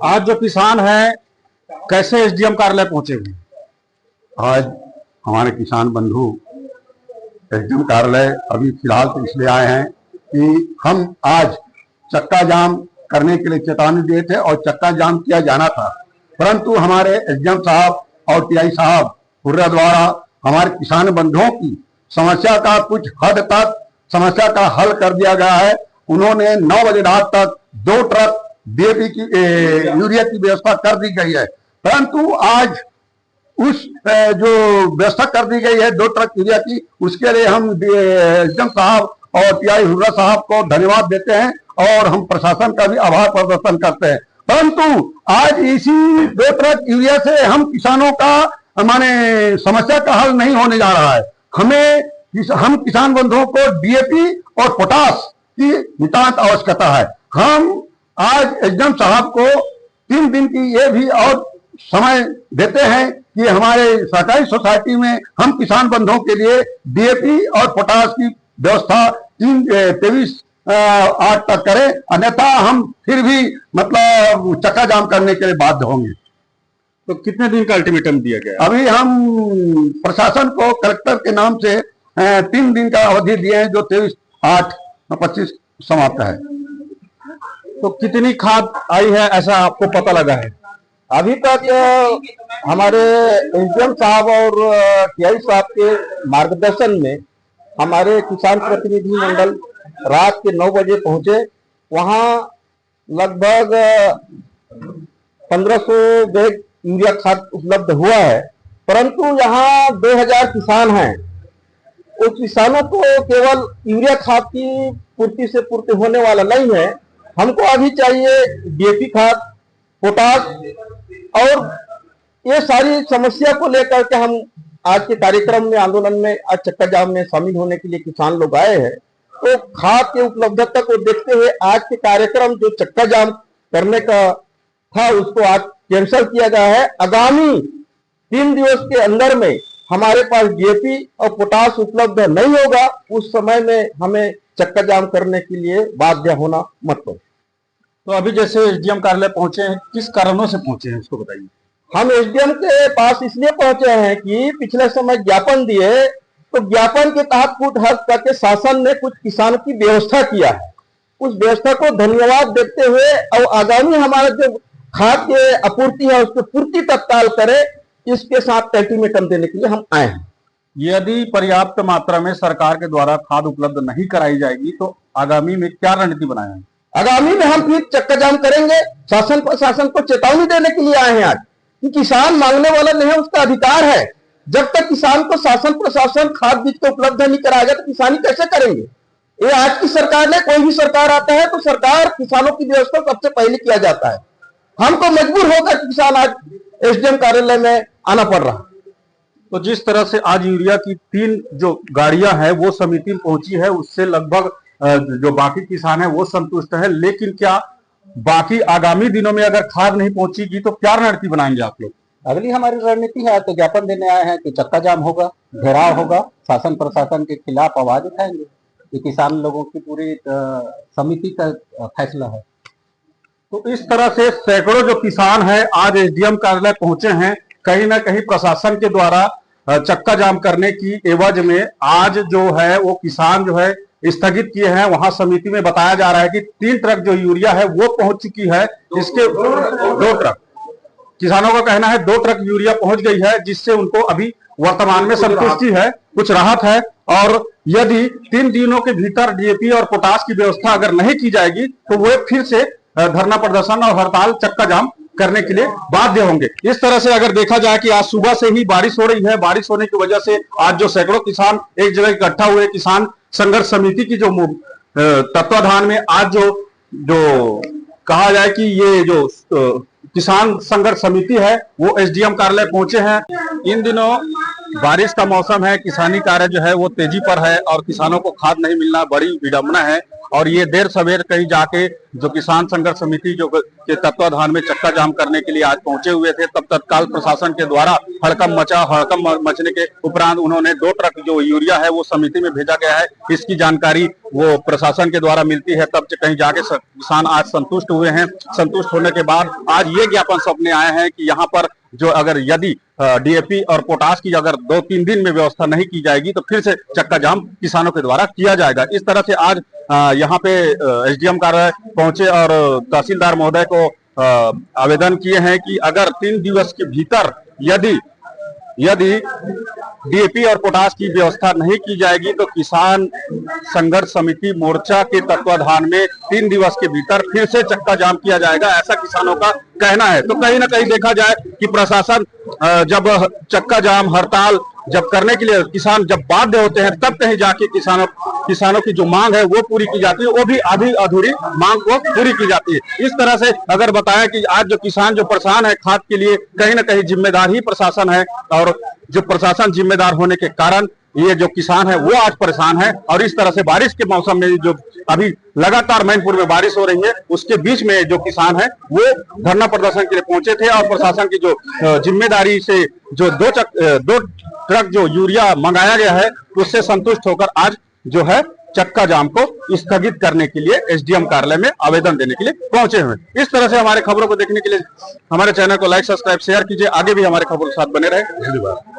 आज जो किसान हैं कैसे एसडीएम कार्यालय पहुंचे हुए? आज हमारे किसान बंधु एसडीएम कार्यालय अभी फिलहाल तो इसलिए आए हैं कि हम आज चक्का जाम करने के लिए चेतावनी दिए थे और चक्का जाम किया जाना था, परंतु हमारे एसडीएम साहब और टीआई साहब हुर्रा द्वारा हमारे किसान बंधुओं की समस्या का कुछ हद तक समस्या का हल कर दिया गया है। उन्होंने 9 बजे रात तक 2 ट्रक डीएपी की यूरिया की व्यवस्था कर दी गई है, परंतु आज उस जो व्यवस्था कर दी गई है 2 ट्रक यूरिया की, उसके लिए हम एसडीएम साहब और टीआई हुर्रा साहब को धन्यवाद देते हैं और हम प्रशासन का भी आभार प्रदर्शन करते हैं। परंतु आज इसी 2 ट्रक यूरिया से हम किसानों का माने समस्या का हल नहीं होने जा रहा है। हम किसान बंधुओं को डीएपी और पोटाश की नितांत आवश्यकता है। हम आज एसडीएम साहब को 3 दिन की ये भी और समय देते हैं कि हमारे सहकारी सोसाइटी में हम किसान बंधुओं के लिए डीएपी और पोटाश की व्यवस्था 23/8 तक करें, अन्यथा हम फिर भी मतलब चक्का जाम करने के लिए बाध्य होंगे। तो कितने दिन का अल्टीमेटम दिया गया? अभी हम प्रशासन को कलेक्टर के नाम से 3 दिन का अवधि दिए हैं, जो 23/8/25 समाप्त है। तो कितनी खाद आई है ऐसा आपको पता लगा है? अभी तक हमारे एसडीएम साहब और टीआई साहब के मार्गदर्शन में हमारे किसान प्रतिनिधि मंडल रात के 9 बजे पहुंचे। वहां लगभग 1500 बैग यूरिया खाद उपलब्ध हुआ है, परंतु यहाँ 2000 किसान हैं। उस किसानों को केवल यूरिया खाद की पूर्ति से पूर्ति होने वाला नहीं है, हमको अभी चाहिए डीएपी खाद, पोटाश, और ये सारी समस्या को लेकर के हम आज के कार्यक्रम में आंदोलन में आज चक्का जाम में शामिल होने के लिए किसान लोग आए हैं। तो खाद के उपलब्धता को देखते हुए आज के कार्यक्रम जो चक्का जाम करने का था उसको आज कैंसिल किया गया है। आगामी 3 दिवस के अंदर में हमारे पास डीएपी और पोटाश उपलब्ध नहीं होगा, उस समय में हमें चक्का जाम करने के लिए बाध्य होना मत हो। तो अभी जैसे एसडीएम कार्यालय पहुंचे हैं, किस कारणों से पहुंचे हैं उसको बताइए। हम एसडीएम के पास इसलिए पहुंचे हैं कि पिछले समय ज्ञापन दिए, तो ज्ञापन के तहत कुछ हद करके शासन ने कुछ किसानों की व्यवस्था किया है। उस व्यवस्था को धन्यवाद देते हुए और आगामी हमारा जो खाद की आपूर्ति है उसको पूर्ति तत्काल करे, इसके साथ अल्टीमेटम देने के लिए हम आए हैं। यदि पर्याप्त मात्रा में सरकार के द्वारा खाद उपलब्ध नहीं कराई जाएगी तो आगामी में क्या रणनीति बनाए हैं? आगामी में हम फिर चक्का जाम करेंगे। शासन को चेतावनी देने के लिए आए हैं आज कि किसान मांगने वाला नहीं है, उसका अधिकार है। जब तक किसान को शासन प्रशासन खाद बीज को उपलब्ध नहीं कराएगा तो किसानी कैसे करेंगे? ये आज की सरकार ने, कोई भी सरकार आता है तो सरकार किसानों की व्यवस्था सबसे पहले किया जाता है। हमको मजबूर होकर किसान आज एसडीएम कार्यालय में आना पड़ रहा। तो जिस तरह से आज यूरिया की 3 जो गाड़ियां हैं वो समिति में पहुंची है, उससे लगभग जो बाकी किसान है वो संतुष्ट है, लेकिन क्या बाकी आगामी दिनों में अगर खाद नहीं पहुंचेगी तो क्या रणनीति बनाएंगे आप लोग? अगली हमारी रणनीति है तो ज्ञापन देने आए हैं कि चक्का जाम होगा, घेराव होगा, शासन प्रशासन के खिलाफ आवाज उठाएंगे। ये किसान लोगों की पूरी समिति का फैसला है। तो इस तरह से सैकड़ों जो किसान हैं आज एसडीएम कार्यालय पहुंचे हैं। कहीं ना कहीं प्रशासन के द्वारा चक्का जाम करने की एवज में आज जो है वो किसान जो है स्थगित किए हैं। वहां समिति में बताया जा रहा है कि 3 ट्रक जो यूरिया है वो पहुंच चुकी है, इसके 2 ट्रक किसानों का कहना है 2 ट्रक यूरिया पहुंच गई है, जिससे उनको अभी वर्तमान में संतुष्टि है, कुछ राहत है। और यदि 3 दिनों के भीतर डीएपी और पोटाश की व्यवस्था अगर नहीं की जाएगी तो वो फिर से धरना प्रदर्शन और हड़ताल चक्का जाम करने के लिए बाध्य होंगे। इस तरह से अगर देखा जाए कि आज सुबह से ही बारिश हो रही है, बारिश होने की वजह से आज जो सैकड़ों किसान एक जगह इकट्ठा हुए, किसान संघर्ष समिति की जो तत्वाधान में आज जो कहा जाए कि ये जो किसान संघर्ष समिति है वो एसडीएम कार्यालय पहुंचे हैं। इन दिनों बारिश का मौसम है, किसानी कार्य जो है वो तेजी पर है और किसानों को खाद नहीं मिलना बड़ी विडंबना है। और ये देर सवेर कहीं जाके जो किसान संघर्ष समिति जो के तत्वाधान में चक्का जाम करने के लिए आज पहुंचे हुए थे, तब तत्काल प्रशासन के द्वारा हड़कंप मचने के उपरांत उन्होंने 2 ट्रक जो यूरिया है वो समिति में भेजा गया है। इसकी जानकारी वो प्रशासन के द्वारा मिलती है, तब कहीं जाके किसान आज संतुष्ट हुए हैं। संतुष्ट होने के बाद आज ये ज्ञापन सौंपने आए हैं कि यहाँ पर जो अगर यदि डीएपी और पोटाश की अगर 2-3 दिन में व्यवस्था नहीं की जाएगी तो फिर से चक्का जाम किसानों के द्वारा किया जाएगा। इस तरह से आज यहाँ पे एसडीएम कार्यालय पहुंचे और तहसीलदार महोदय को आवेदन किए हैं कि अगर 3 दिवस के भीतर यदि डीएपी और पोटाश की व्यवस्था नहीं की जाएगी तो किसान संघर्ष समिति मोर्चा के तत्वाधान में 3 दिवस के भीतर फिर से चक्का जाम किया जाएगा, ऐसा किसानों का कहना है। तो कहीं ना कहीं देखा जाए कि प्रशासन जब चक्का जाम हड़ताल जब करने के लिए किसान जब बाध्य होते हैं, तब कहीं जाके किसानों की जो मांग है वो पूरी की जाती है, वो भी आधी अधूरी मांग को पूरी की जाती है। इस तरह से अगर बताया कि आज जो किसान जो परेशान है खाद के लिए, कहीं ना कहीं जिम्मेदार ही प्रशासन है, और जो प्रशासन जिम्मेदार होने के कारण ये जो किसान है वो आज परेशान है। और इस तरह से बारिश के मौसम में जो अभी लगातार मैनपुर में बारिश हो रही है, उसके बीच में जो किसान है वो धरना प्रदर्शन के लिए पहुंचे थे और प्रशासन की जो जिम्मेदारी से जो 2 ट्रक जो यूरिया मंगाया गया है उससे संतुष्ट होकर आज जो है चक्का जाम को स्थगित करने के लिए एसडीएम कार्यालय में आवेदन देने के लिए पहुंचे हुए। इस तरह से हमारे खबरों को देखने के लिए हमारे चैनल को लाइक, सब्सक्राइब, शेयर कीजिए। आगे भी हमारे खबरों के साथ बने रहे। धन्यवाद।